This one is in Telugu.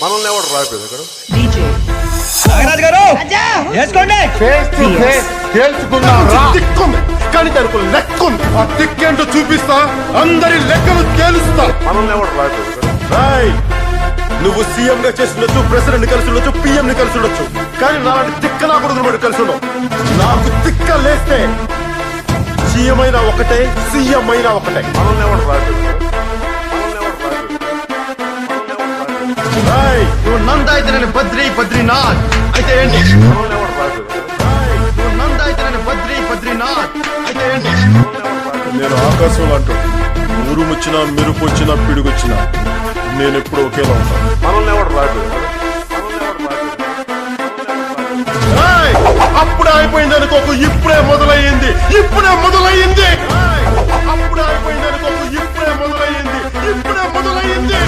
మనల్ని ఎవరు రాయలేదు ఇక్కడ డీజే నాగరాజు గారు వేసుకోండి. కానీ దానికి లెక్కుంది. ఆ తిక్కేంటో చూపిస్తా, అందరి లెక్కలు తేలుస్తా. మనల్ని ఎవరు రాయలేదు ఇక్కడ. నువ్వు సీఎం గా చేస్తుండొచ్చు, ప్రెసిడెంట్ కలిసి ఉండొచ్చు, పిఎం ని కలిసి ఉండొచ్చు, కానీ నాలాంటి తిక్క నా కొడుకుని బట్టి కలిసి ఉండవు. నాకు తిక్క లేస్తే సీఎం అయినా ఒకటే, సీఎం అయినా ఒకటే. మనల్ని ఎవరు రాయలేదు. నువ్వు నంద అయితే నేను బద్రీనాథ్ అయితే ఏంటి? నువ్వు నంద అయితే నేను బద్రీనాథ్ అయితే ఏంటి? నేను ఆకాశంలో అంటాడు. ఊరుముచ్చినా, మెరుపు వచ్చినా, పిడుగొచ్చినా నేను ఎప్పుడు ఒకేలా ఉంటాను. మనల్ని ఎవరు రాయలేదు. అప్పుడే అయిపోయింది అనుకోకు, ఇప్పుడే మొదలయ్యింది.